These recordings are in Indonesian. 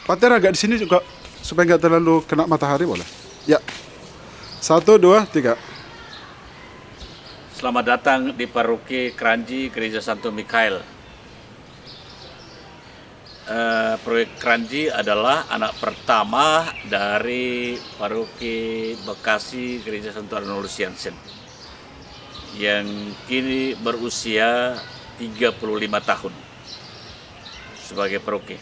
Pater agak di sini juga supaya nggak terlalu kena matahari boleh? Ya. Satu, dua, tiga. Selamat datang di Paroki Kranji Gereja Santo Mikael. Proyek Kranji adalah anak pertama dari Paroki Bekasi Gereja Santo Arnolus Jansen yang kini berusia 35 tahun sebagai paroki.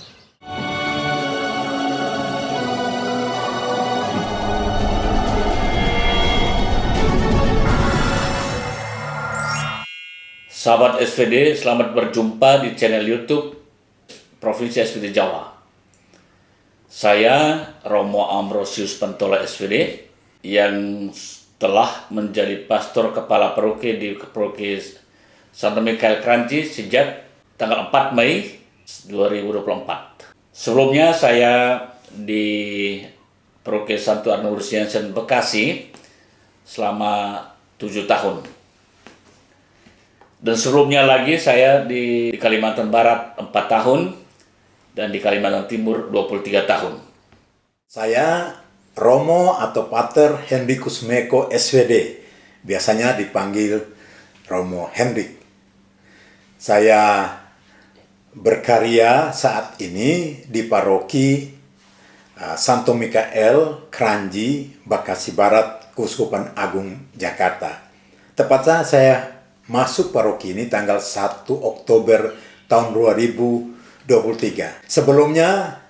Sahabat SVD, selamat berjumpa di channel YouTube Provinsi SVD Jawa. Saya Romo Ambrosius Pentola SVD yang telah menjadi pastor kepala paroki di Paroki Santo Mikael Kranji sejak tanggal 4 Mei 2024. Sebelumnya saya di Paroki Santo Arnolus Jansen Bekasi selama 7 tahun. Dan sebelumnya lagi saya di Kalimantan Barat 4 tahun dan di Kalimantan Timur 23 tahun. Saya Romo atau Pater Hendrikus Meko SVD, biasanya dipanggil Romo Hendrik. Saya berkarya saat ini di Paroki Santo Mikael Kranji, Bekasi Barat, Keuskupan Agung Jakarta. Tepatnya saya masuk paroki ini tanggal 1 Oktober tahun 2023. Sebelumnya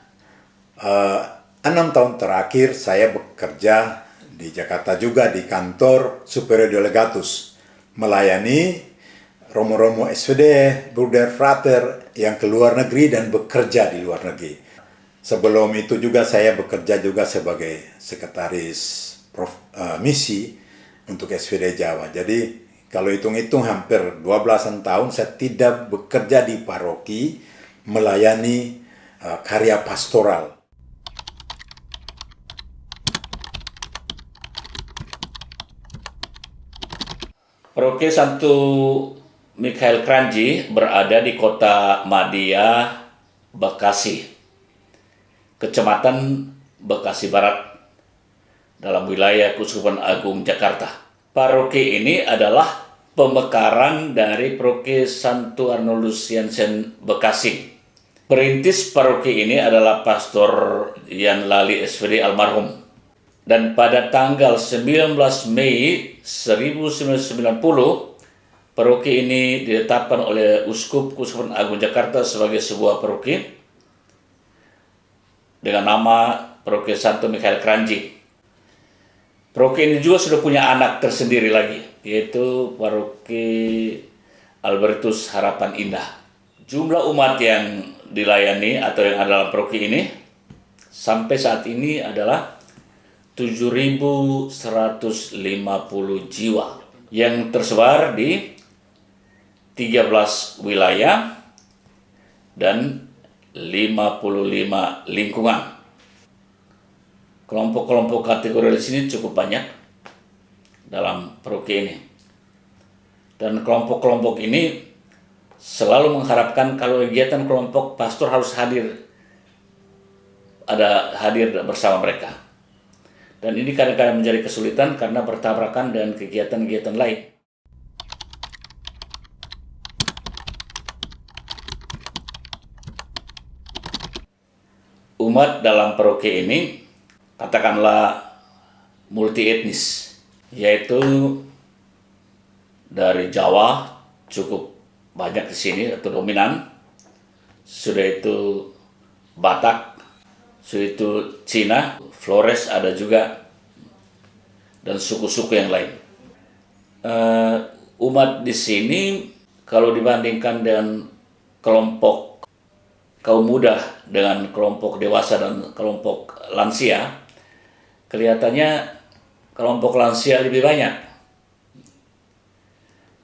6 tahun terakhir saya bekerja di Jakarta juga di kantor Superior Delegatus, melayani Romo-Romo SVD, Bruder Frater yang ke luar negeri dan bekerja di luar negeri. Sebelum itu juga saya bekerja juga sebagai sekretaris misi untuk SVD Jawa. Jadi kalau hitung-hitung hampir 12-an tahun saya tidak bekerja di paroki melayani karya pastoral. Paroki Santo Mikael Kranji berada di Kota Madia, Bekasi, Kecamatan Bekasi Barat, dalam wilayah Keuskupan Agung Jakarta. Paroki ini adalah pemekaran dari Paroki Santo Arnolus Jansen Bekasi. Perintis paroki ini adalah Pastor Yan Lali SVD almarhum. Dan pada tanggal 19 Mei 1990, paroki ini ditetapkan oleh Uskup Keuskupan Agung Jakarta sebagai sebuah paroki dengan nama Paroki Santo Mikael Kranji. Paroki ini juga sudah punya anak tersendiri lagi, yaitu Paroki Albertus Harapan Indah. Jumlah umat yang dilayani atau yang ada dalam paroki ini sampai saat ini adalah 7.150 jiwa yang tersebar di 13 wilayah dan 55 lingkungan. Kelompok-kelompok kategori di sini cukup banyak dalam paroki ini. Dan kelompok-kelompok ini selalu mengharapkan kalau kegiatan kelompok pastor harus hadir bersama mereka. Dan ini kadang-kadang menjadi kesulitan karena bertabrakan dengan kegiatan-kegiatan lain. Umat dalam paroki ini katakanlah multi etnis, yaitu dari Jawa cukup banyak di sini atau dominan, sudah itu Batak, sudah itu Cina, Flores ada juga, dan suku-suku yang lain. Umat di sini kalau dibandingkan dengan kelompok kaum muda dengan kelompok dewasa dan kelompok lansia, kelihatannya kelompok lansia lebih banyak.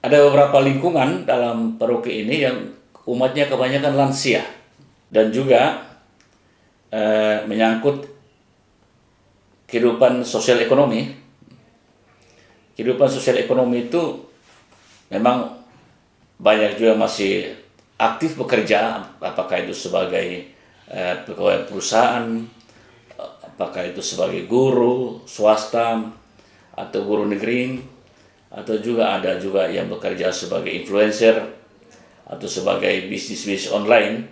Ada beberapa lingkungan dalam paroki ini yang umatnya kebanyakan lansia dan juga menyangkut kehidupan sosial ekonomi. Kehidupan sosial ekonomi itu memang banyak juga masih aktif bekerja, apakah itu sebagai pegawai perusahaan, apakah itu sebagai guru swasta atau guru negeri, atau juga ada juga yang bekerja sebagai influencer atau sebagai bisnis online.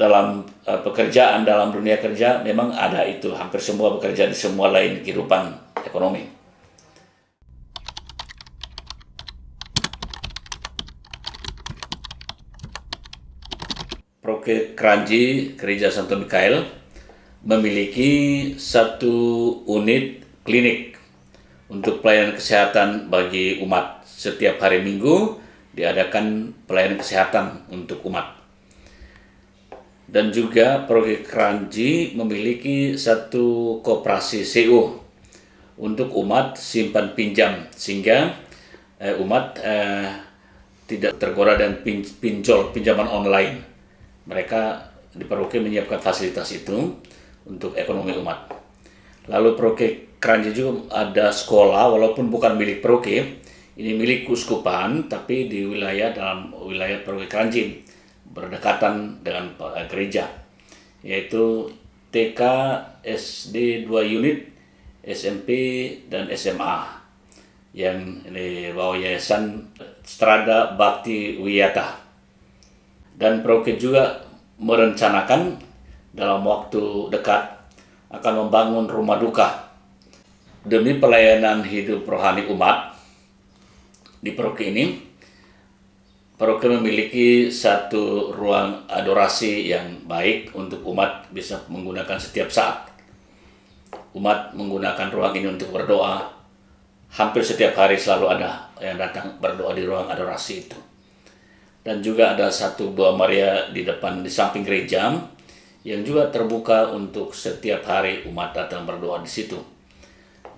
Dalam pekerjaan, dalam dunia kerja memang ada itu, hampir semua bekerja di semua lain kehidupan ekonomi. Paroki Kranji Gereja Santo Mikael memiliki satu unit klinik untuk pelayanan kesehatan bagi umat. Setiap hari Minggu diadakan pelayanan kesehatan untuk umat. Dan juga Paroki Kranji memiliki satu koperasi CO untuk umat simpan pinjam, sehingga umat tidak tergoda dan pinjol pinjaman online. Mereka di paroki menyiapkan fasilitas itu untuk ekonomi umat. Lalu Paroki Kranji juga ada sekolah, walaupun bukan milik paroki, ini milik keuskupan, tapi dalam wilayah Paroki Kranji, berdekatan dengan gereja, yaitu TK, SD 2 unit, SMP dan SMA yang di bawah Yayasan Strada Bakti Wiyata. Dan paroki juga merencanakan dalam waktu dekat akan membangun rumah duka demi pelayanan hidup rohani umat. Di paroki ini, paroki memiliki satu ruang adorasi yang baik untuk umat bisa menggunakan setiap saat. Umat menggunakan ruang ini untuk berdoa. Hampir setiap hari selalu ada yang datang berdoa di ruang adorasi itu. Dan juga ada satu buah Maria di samping gereja yang juga terbuka untuk setiap hari umat datang berdoa di situ.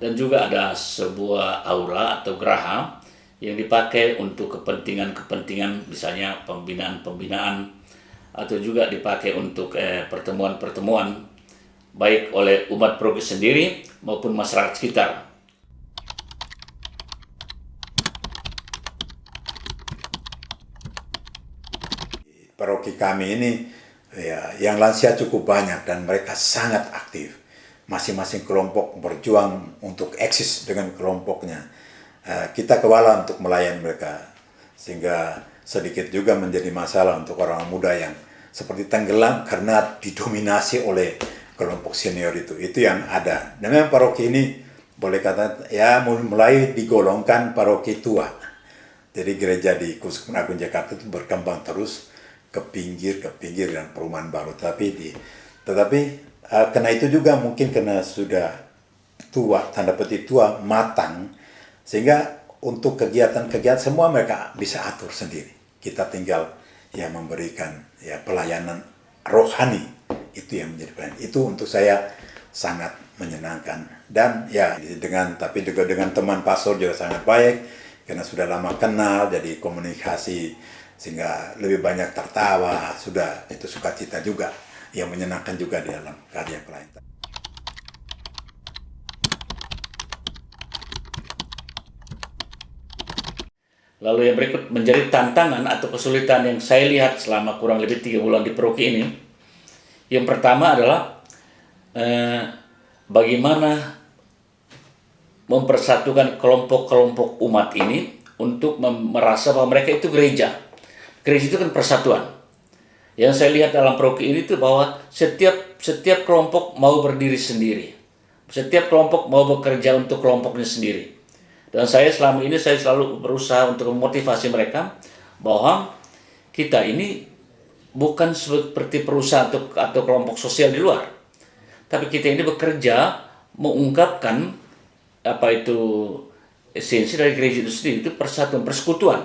Dan juga ada sebuah aula atau geraha yang dipakai untuk kepentingan-kepentingan, misalnya pembinaan-pembinaan, atau juga dipakai untuk pertemuan-pertemuan baik oleh umat paroki sendiri maupun masyarakat sekitar. Paroki kami ini ya, yang lansia cukup banyak dan mereka sangat aktif. Masing-masing kelompok berjuang untuk eksis dengan kelompoknya. Kita kewalahan untuk melayani mereka, sehingga sedikit juga menjadi masalah untuk orang muda yang seperti tenggelam karena didominasi oleh kelompok senior itu yang ada. Dengan paroki ini boleh kata ya mulai digolongkan paroki tua. Jadi gereja di Keuskupan Agung Jakarta itu berkembang terus ke pinggir dan perumahan baru. Tetapi karena itu juga mungkin karena sudah tua, tanda petik tua, matang, sehingga untuk kegiatan-kegiatan semua mereka bisa atur sendiri. Kita tinggal ya memberikan ya pelayanan rohani, itu yang menjadi pelayanan. Itu untuk saya sangat menyenangkan. Dan ya dengan teman pastor juga sangat baik karena sudah lama kenal, jadi komunikasi sehingga lebih banyak tertawa, sudah itu sukacita juga yang menyenangkan juga di dalam karya pelayanan. Lalu yang berikut menjadi tantangan atau kesulitan yang saya lihat selama kurang lebih 3 bulan di paroki ini. Yang pertama adalah bagaimana mempersatukan kelompok-kelompok umat ini untuk merasa bahwa mereka itu gereja. Gereja itu kan persatuan. Yang saya lihat dalam paroki ini itu bahwa setiap kelompok mau berdiri sendiri. Setiap kelompok mau bekerja untuk kelompoknya sendiri. Dan saya selama ini selalu berusaha untuk memotivasi mereka bahwa kita ini bukan seperti perusahaan atau kelompok sosial di luar. Tapi kita ini bekerja mengungkapkan apa itu esensi dari gereja itu sendiri, itu persatuan, persekutuan.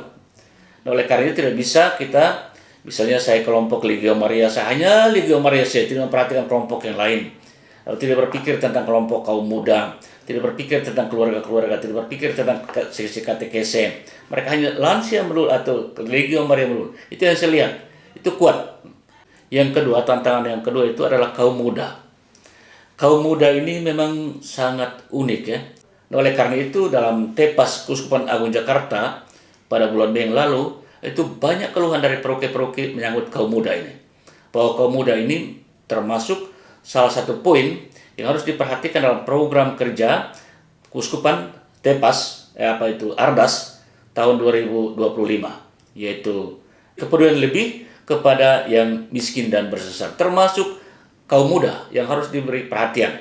Nah, oleh karena itu tidak bisa kita, misalnya saya kelompok Legio Maria, saya hanya Legio Maria, saya tidak memperhatikan kelompok yang lain. Lalu tidak berpikir tentang kelompok kaum muda, tidak berpikir tentang keluarga-keluarga, tidak berpikir tentang sesi katekese. Mereka hanya lansia melulu atau Legio Maria melulu. Itu yang saya lihat, itu kuat. Yang kedua, tantangan yang kedua itu adalah kaum muda. Kaum muda ini memang sangat unik ya. Nah, oleh karena itu dalam Tepas Keuskupan Agung Jakarta pada bulan Mei yang lalu, itu banyak keluhan dari paroki-paroki menyangkut kaum muda ini. bahwa kaum muda ini termasuk salah satu poin yang harus diperhatikan dalam program kerja Keuskupan Tepas, Ardas tahun 2025, yaitu kepedulian lebih kepada yang miskin dan bersesat, termasuk kaum muda yang harus diberi perhatian.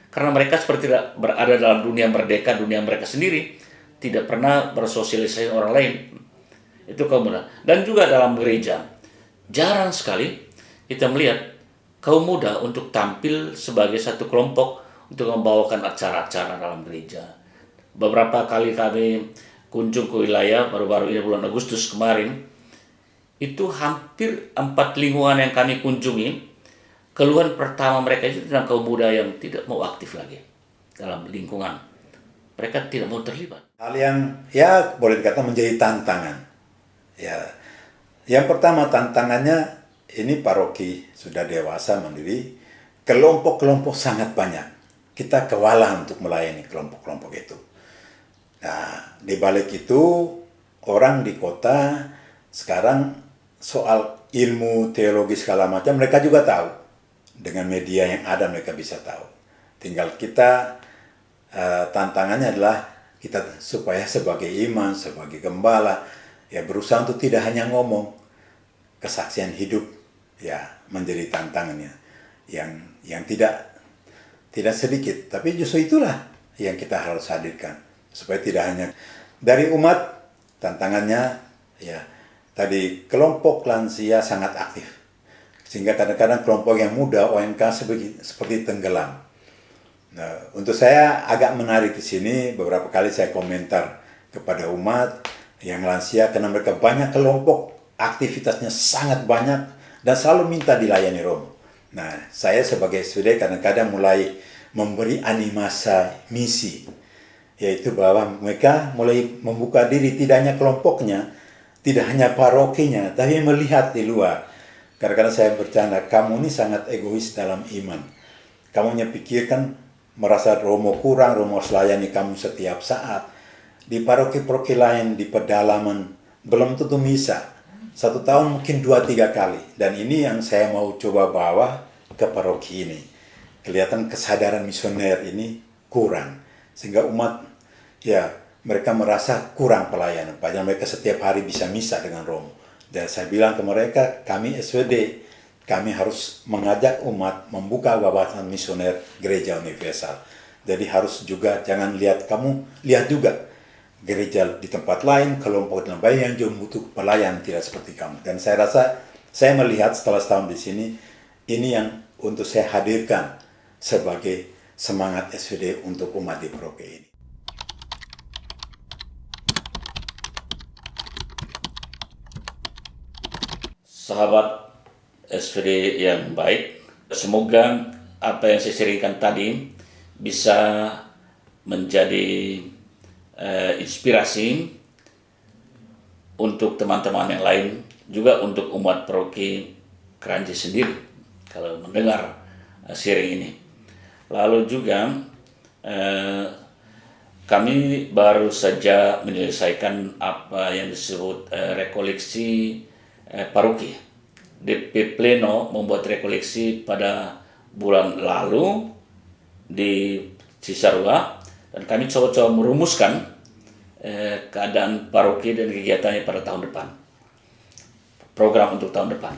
Karena mereka seperti tidak berada dalam dunia merdeka, dunia mereka sendiri, tidak pernah bersosialisasi orang lain. Itu kaum muda. Dan juga dalam gereja, jarang sekali kita melihat kaum muda untuk tampil sebagai satu kelompok untuk membawakan acara-acara dalam gereja. Beberapa kali kami kunjung ke wilayah baru-baru ini bulan Agustus kemarin, itu hampir 4 lingkungan yang kami kunjungi, keluhan pertama mereka itu tentang kaum muda yang tidak mau aktif lagi dalam lingkungan. Mereka tidak mau terlibat. Hal yang ya boleh dikatakan menjadi tantangan. Ya, yang pertama tantangannya ini paroki sudah dewasa mandiri, kelompok-kelompok sangat banyak. Kita kewalahan untuk melayani kelompok-kelompok itu. Nah, di balik itu orang di kota sekarang soal ilmu teologi segala macam mereka juga tahu. Dengan media yang ada mereka bisa tahu. Tinggal kita tantangannya adalah kita supaya sebagai imam, sebagai gembala ya berusaha untuk tidak hanya ngomong, kesaksian hidup ya menjadi tantangannya yang tidak sedikit, tapi justru itulah yang kita harus hadirkan supaya tidak hanya dari umat. Tantangannya ya tadi kelompok lansia sangat aktif sehingga kadang-kadang kelompok yang muda ONK seperti tenggelam. Nah, untuk saya agak menarik di sini, beberapa kali saya komentar kepada umat yang lansia karena mereka banyak kelompok, aktivitasnya sangat banyak dan selalu minta dilayani romo. Nah, saya sebagai SVD kadang-kadang mulai memberi animasi misi, yaitu bahwa mereka mulai membuka diri, tidak hanya kelompoknya, tidak hanya parokinya, tapi melihat di luar. Kadang-kadang saya bercanda, kamu ini sangat egois dalam iman. Kamu hanya pikirkan merasa romo kurang, romo harus layani kamu setiap saat. Di paroki-paroki lain, di pedalaman, belum tentu misa. 1 tahun mungkin 2-3 kali. Dan ini yang saya mau coba bawa ke paroki ini. Kelihatan kesadaran misioner ini kurang. Sehingga umat, ya mereka merasa kurang pelayanan. Padahal mereka setiap hari bisa misa dengan romo. Dan saya bilang ke mereka, kami SVD, kami harus mengajak umat membuka wawasan misioner gereja universal. Jadi harus juga, jangan lihat kamu, lihat juga gereja di tempat lain, kelompok di tempat lain yang juga butuh pelayan tidak seperti kamu. Dan saya rasa, saya melihat setelah setahun di sini, ini yang untuk saya hadirkan sebagai semangat SVD untuk umat di paroki ini. Sahabat SVD yang baik, semoga apa yang saya sharingkan tadi bisa menjadi inspirasi untuk teman-teman yang lain, juga untuk umat paroki Kranji sendiri kalau mendengar sharing ini. Lalu juga kami baru saja menyelesaikan apa yang disebut rekoleksi paroki. DP Pleno membuat rekoleksi pada bulan lalu di Cisarua, dan kami coba-coba merumuskan keadaan paroki dan kegiatannya pada tahun depan, program untuk tahun depan.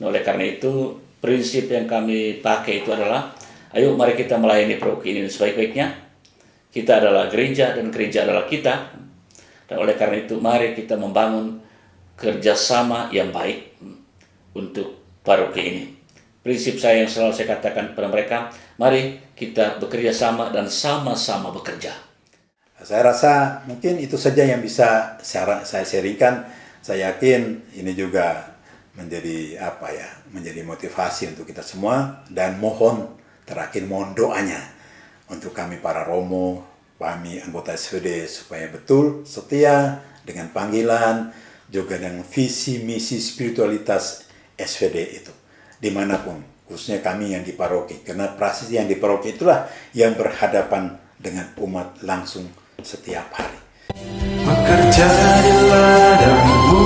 Nah, oleh karena itu prinsip yang kami pakai itu adalah, ayo mari kita melayani paroki ini sebaik-baiknya. Kita adalah gereja dan gereja adalah kita, dan oleh karena itu mari kita membangun kerjasama yang baik untuk paroki ini. Prinsip saya yang selalu saya katakan kepada mereka, mari kita bekerja sama dan sama-sama bekerja. Saya rasa mungkin itu saja yang bisa saya sharingkan. Saya yakin ini juga menjadi menjadi motivasi untuk kita semua, dan terakhir mohon doanya untuk kami para romo, kami anggota SVD supaya betul setia dengan panggilan, juga dengan visi misi spiritualitas SVD itu dimanapun, khususnya kami yang di paroki, karena praktisi yang di paroki itulah yang berhadapan dengan umat langsung setiap hari. Bekerja di ladangmu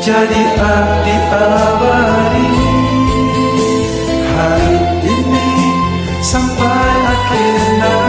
jadi abdi abadi hari ini sampai akhir